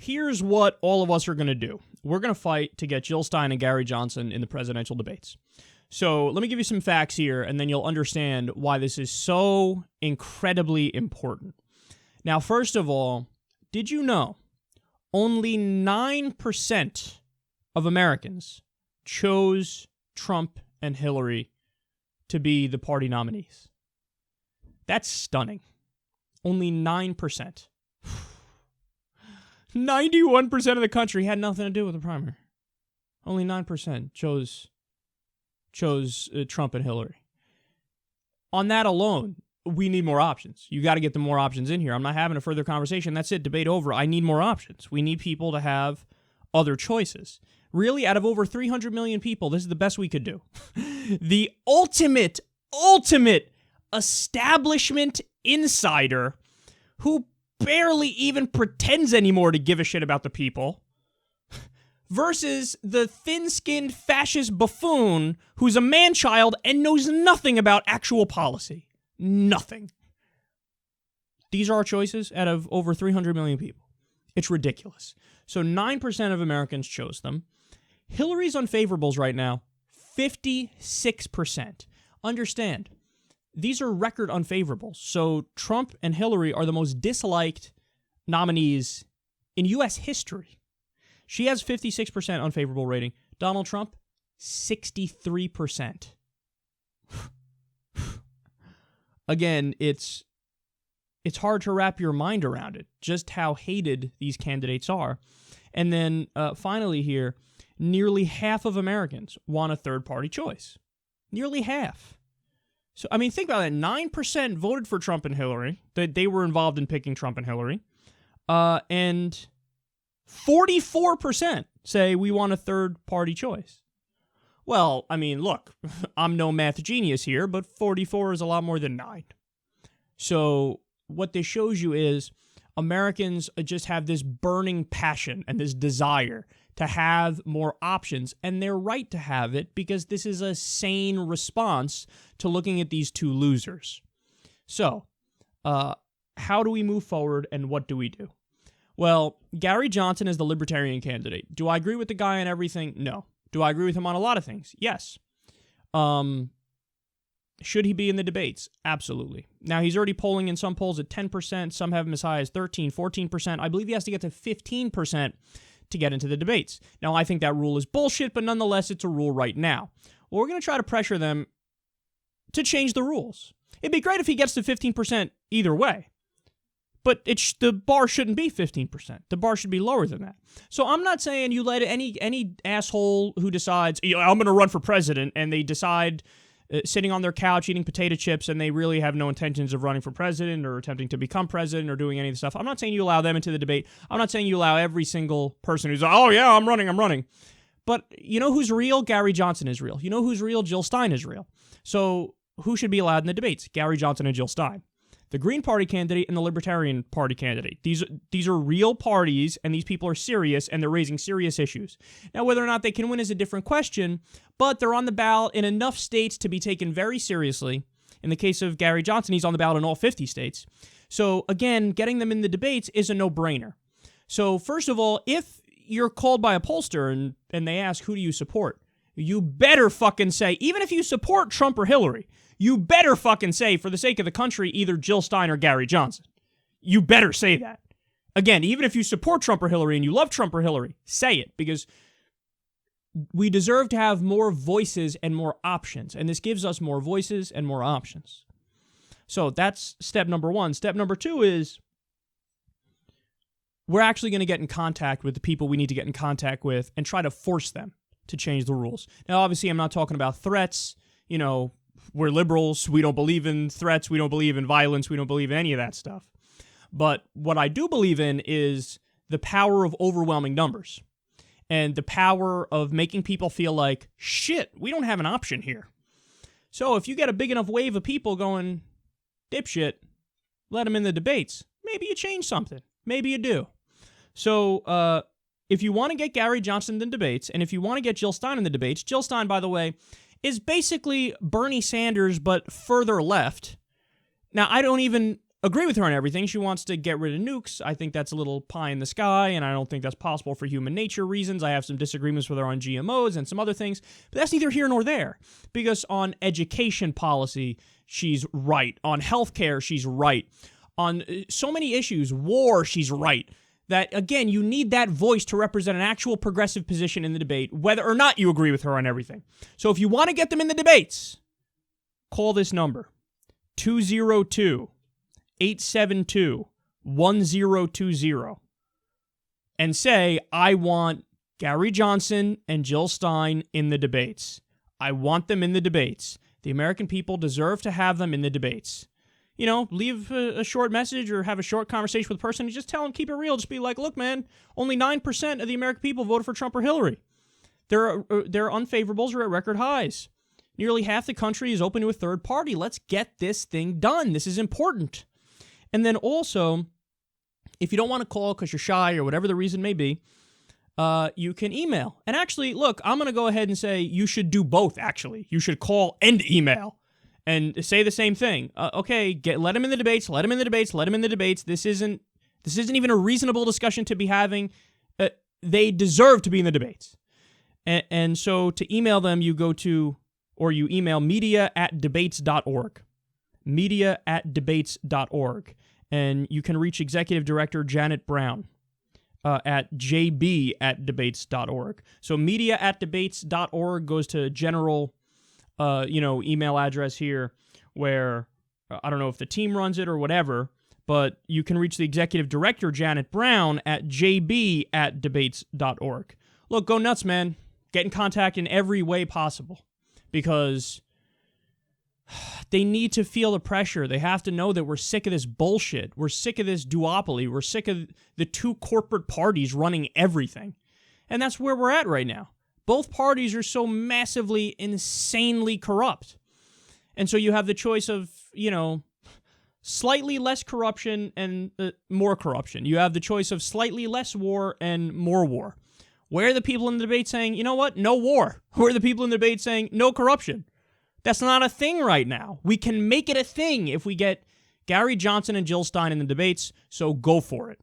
here's what all of us are going to do. We're going to fight to get Jill Stein and Gary Johnson in the presidential debates. So let me give you some facts here, and then you'll understand why this is so incredibly important. Now, first of all, did you know only 9% of Americans chose Trump and Hillary to be the party nominees? That's stunning. Only 9%. 91% of the country had nothing to do with the primary. Only 9% chose Trump and Hillary. On that alone, we need more options. You got to get the more options in here. I'm not having a further conversation. That's it. Debate over. I need more options. We need people to have other choices. Really, out of over 300 million people, this is the best we could do. The ultimate establishment insider who barely even pretends anymore to give a shit about the people versus the thin-skinned fascist buffoon who's a man-child and knows nothing about actual policy. Nothing. These are our choices out of over 300 million people. It's ridiculous. So 9% of Americans chose them. Hillary's unfavorables right now, 56%. Understand, these are record unfavorables. So Trump and Hillary are the most disliked nominees in U.S. history. She has 56% unfavorable rating. Donald Trump, 63%. Again, it's hard to wrap your mind around it, just how hated these candidates are. And then finally here, nearly half of Americans want a third-party choice. Nearly half. So, I mean, think about that. 9% voted for Trump and Hillary. They were involved in picking Trump and Hillary. And 44% say we want a third-party choice. Well, I mean, look, I'm no math genius here, but 44 is a lot more than 9. So what this shows you is Americans just have this burning passion and this desire to have more options, and they're right to have it because this is a sane response to looking at these two losers. So, how do we move forward, and what do we do? Well, Gary Johnson is the Libertarian candidate. Do I agree with the guy on everything? No. Do I agree with him on a lot of things? Yes. Should he be in the debates? Absolutely. Now, he's already polling in some polls at 10%. Some have him as high as 13, 14%. I believe he has to get to 15% to get into the debates. Now, I think that rule is bullshit, but nonetheless, it's a rule right now. Well, we're going to try to pressure them to change the rules. It'd be great if he gets to 15% either way. But the bar shouldn't be 15%. The bar should be lower than that. So I'm not saying you let any asshole who decides, I'm going to run for president, and they decide sitting on their couch eating potato chips and they really have no intentions of running for president or attempting to become president or doing any of the stuff. I'm not saying you allow them into the debate. I'm not saying you allow every single person who's, oh yeah, I'm running. But you know who's real? Gary Johnson is real. You know who's real? Jill Stein is real. So who should be allowed in the debates? Gary Johnson and Jill Stein. The Green Party candidate and the Libertarian Party candidate. These are real parties, and these people are serious, and they're raising serious issues. Now, whether or not they can win is a different question, but they're on the ballot in enough states to be taken very seriously. In the case of Gary Johnson, he's on the ballot in all 50 states. So, again, getting them in the debates is a no-brainer. So, first of all, if you're called by a pollster and they ask, who do you support? You better fucking say, even if you support Trump or Hillary, you better fucking say, for the sake of the country, either Jill Stein or Gary Johnson. You better say that. Again, even if you support Trump or Hillary and you love Trump or Hillary, say it, because we deserve to have more voices and more options, and this gives us more voices and more options. So that's step number one. Step number two is we're actually going to get in contact with the people we need to get in contact with and try to force them to change the rules. Now, obviously, I'm not talking about threats. We're liberals. We don't believe in threats. We don't believe in violence. We don't believe in any of that stuff. But what I do believe in is the power of overwhelming numbers and the power of making people feel like, shit, we don't have an option here. So if you get a big enough wave of people going, dipshit, let them in the debates, maybe you change something. Maybe you do. So if you want to get Gary Johnson in the debates, and if you want to get Jill Stein in the debates, Jill Stein, by the way, is basically Bernie Sanders, but further left. Now, I don't even agree with her on everything. She wants to get rid of nukes. I think that's a little pie in the sky, and I don't think that's possible for human nature reasons. I have some disagreements with her on GMOs and some other things, but that's neither here nor there, because on education policy, she's right. On healthcare, she's right. On so many issues, war, she's right. That, again, you need that voice to represent an actual progressive position in the debate, whether or not you agree with her on everything. So if you want to get them in the debates, call this number, 202-872-1020, and say, I want Gary Johnson and Jill Stein in the debates. I want them in the debates. The American people deserve to have them in the debates. You know, leave a short message or have a short conversation with a person and just tell them, keep it real. Just be like, look, man, only 9% of the American people voted for Trump or Hillary. Their unfavorables are at record highs. Nearly half the country is open to a third party. Let's get this thing done. This is important. And then also, if you don't want to call because you're shy or whatever the reason may be, you can email. And actually, look, I'm going to go ahead and say you should do both, actually. You should call and email and say the same thing. Okay, let them in the debates, let them in the debates, let them in the debates. This isn't even a reasonable discussion to be having. They deserve to be in the debates. And so to email them, you email media@debates.org. Media@debates.org. And you can reach Executive Director Janet Brown at jb@debates.org. So media@debates.org goes to general email address here where I don't know if the team runs it or whatever, but you can reach the Executive Director, Janet Brown, at jb@debates.org. Look, go nuts, man. Get in contact in every way possible because they need to feel the pressure. They have to know that we're sick of this bullshit. We're sick of this duopoly. We're sick of the two corporate parties running everything. And that's where we're at right now. Both parties are so massively, insanely corrupt. And so you have the choice of, slightly less corruption and more corruption. You have the choice of slightly less war and more war. Where are the people in the debate saying, you know what, no war? Where are the people in the debate saying, no corruption? That's not a thing right now. We can make it a thing if we get Gary Johnson and Jill Stein in the debates, so go for it.